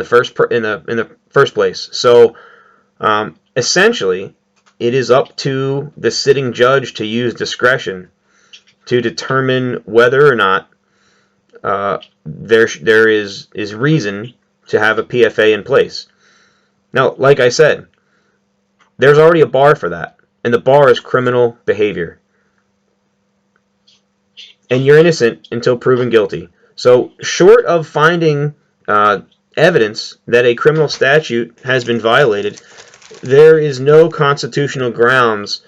in the first place. So essentially, it is up to the sitting judge to use discretion to determine whether or not there is reason to have a PFA in place. Now, like I said, there's already a bar for that, and the bar is criminal behavior. And you're innocent until proven guilty. So, short of finding evidence that a criminal statute has been violated, there is no constitutional grounds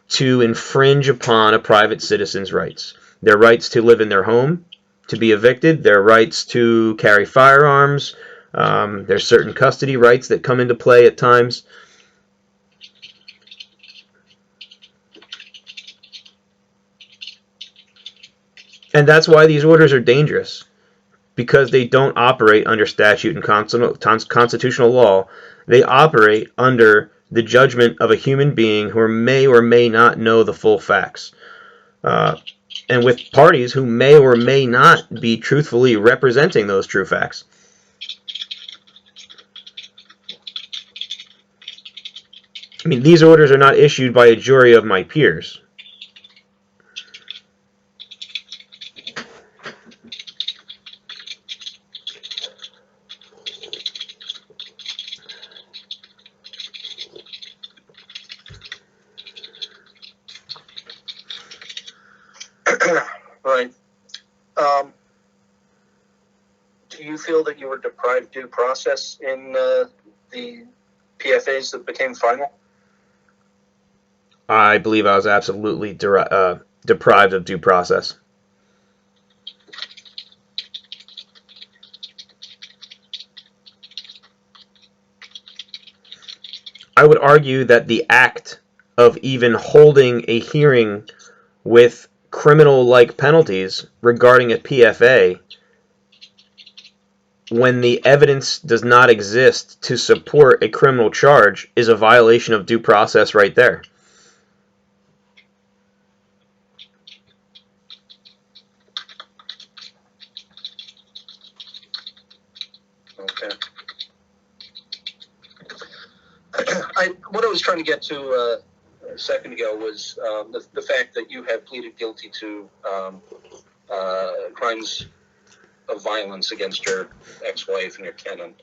to infringe upon a private citizen's rights. Their rights to live in their home, to be evicted, their rights to carry firearms, there's certain custody rights that come into play at times. And that's why these orders are dangerous, because they don't operate under statute and constitutional law. They operate under the judgment of a human being who may or may not know the full facts. And with parties who may or may not be truthfully representing those true facts. I mean, these orders are not issued by a jury of my peers. Right. Do you feel that you were deprived due process in the PFAs that became final? I believe I was absolutely deprived of due process. I would argue that the act of even holding a hearing with criminal-like penalties regarding a PFA, when the evidence does not exist to support a criminal charge, is a violation of due process right there. Okay. What I was trying to get to a second ago was the fact that you have pleaded guilty to crimes of violence against your ex-wife and your tenant.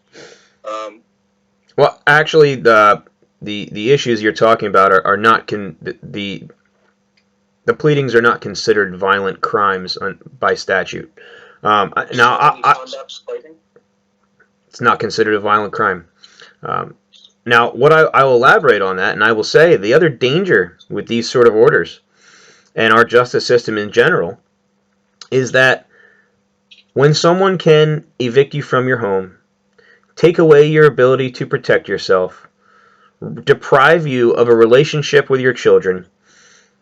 Well, actually, the issues you're talking about are not the pleadings are not considered violent crimes by statute. It's not considered a violent crime. Now, what I will elaborate on that, and I will say the other danger with these sort of orders and our justice system in general is that when someone can evict you from your home, take away your ability to protect yourself, deprive you of a relationship with your children,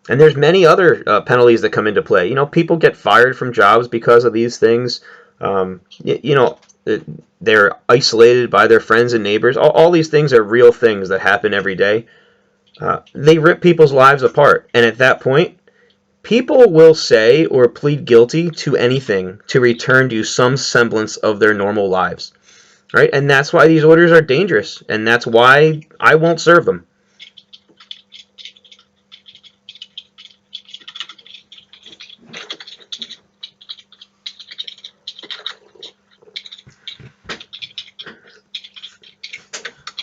and there's many other penalties that come into play. You know, people get fired from jobs because of these things. They're isolated by their friends and neighbors. All these things are real things that happen every day. They rip people's lives apart. And at that point, people will say or plead guilty to anything to return to some semblance of their normal lives. Right? And that's why these orders are dangerous. And that's why I won't serve them.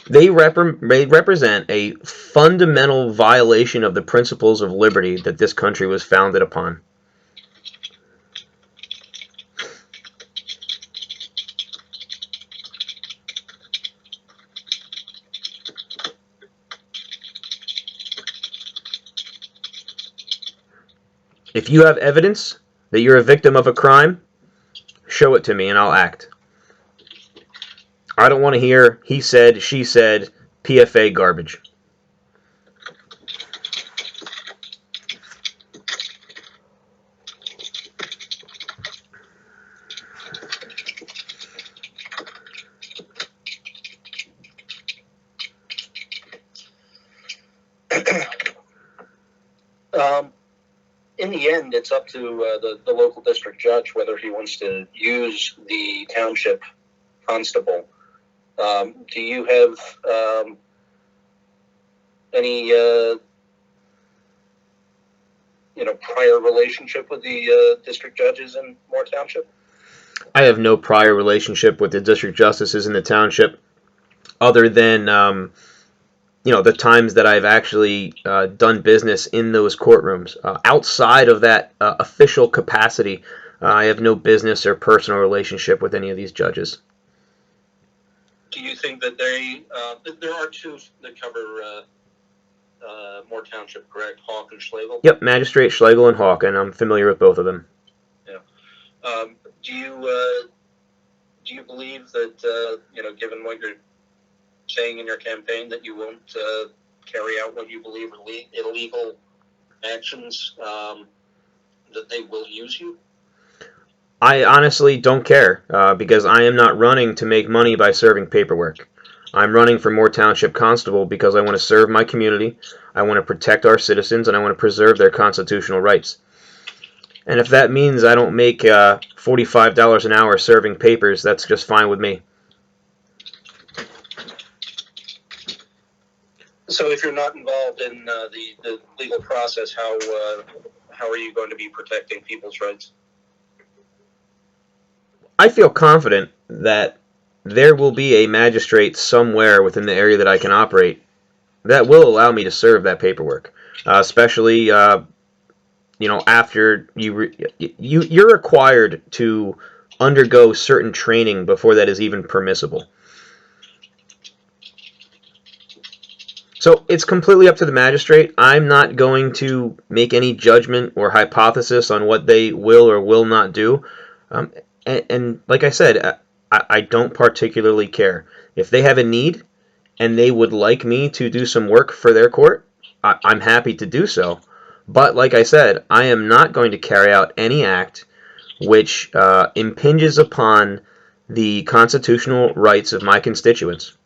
They represent a fundamental violation of the principles of liberty that this country was founded upon. If you have evidence that you're a victim of a crime, show it to me and I'll act. I don't want to hear he said, she said, PFA garbage. In the end, it's up to the local district judge whether he wants to use the township constable Do you have any prior relationship with the district judges in Moore Township? I have no prior relationship with the district justices in the township, other than the times that I've actually done business in those courtrooms. Outside of that official capacity, I have no business or personal relationship with any of these judges. Do you think that there are two that cover Moore Township, correct? Hawk and Schlegel? Yep, Magistrate Schlegel and Hawk, and I'm familiar with both of them. Yeah. Do you believe that, given what you're saying in your campaign, that you won't carry out what you believe are illegal actions, that they will use you? I honestly don't care, because I am not running to make money by serving paperwork. I'm running for Moore Township Constable because I want to serve my community, I want to protect our citizens, and I want to preserve their constitutional rights. And if that means I don't make $45 an hour serving papers, that's just fine with me. So if you're not involved in the legal process, how are you going to be protecting people's rights? I feel confident that there will be a magistrate somewhere within the area that I can operate that will allow me to serve that paperwork, especially after you're required to undergo certain training before that is even permissible. So it's completely up to the magistrate. I'm not going to make any judgment or hypothesis on what they will or will not do. And like I said, I don't particularly care. If they have a need and they would like me to do some work for their court, I'm happy to do so. But like I said, I am not going to carry out any act which impinges upon the constitutional rights of my constituents.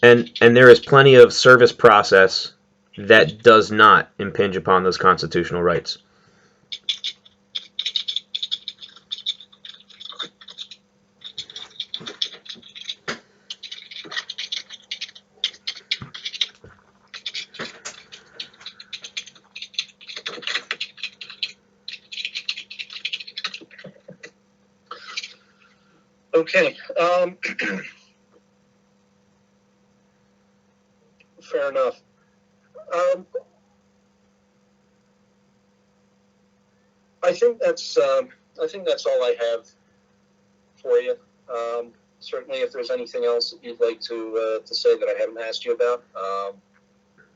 And there is plenty of service process that does not impinge upon those constitutional rights. Okay. Fair enough. I think that's all I have for you. Certainly, if there's anything else that you'd like to say that I haven't asked you about,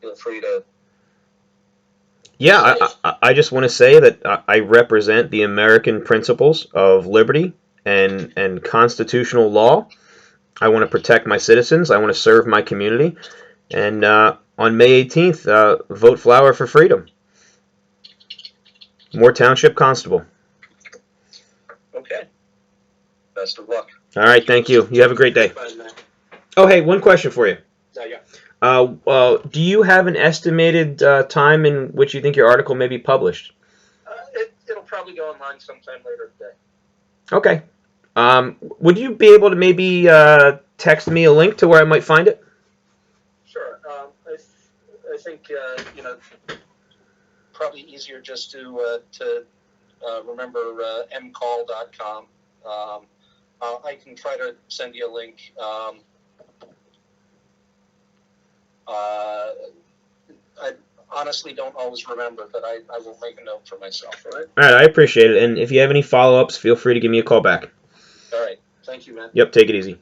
feel free to. Yeah, I just want to say that I represent the American principles of liberty and constitutional law. I want to protect my citizens. I want to serve my community. And on May 18th, vote Flower for Freedom. Moore Township Constable. Okay. Best of luck. All right, thank you. You have a great day. Oh, hey, one question for you. Yeah. Do you have an estimated time in which you think your article may be published? It'll probably go online sometime later today. Okay. Would you be able to maybe text me a link to where I might find it? Sure. I think probably easier just to remember mcall.com. I can try to send you a link. I honestly don't always remember, but I will make a note for myself, all right? All right, I appreciate it. And if you have any follow-ups, feel free to give me a call back. All right. Thank you, man. Yep, take it easy.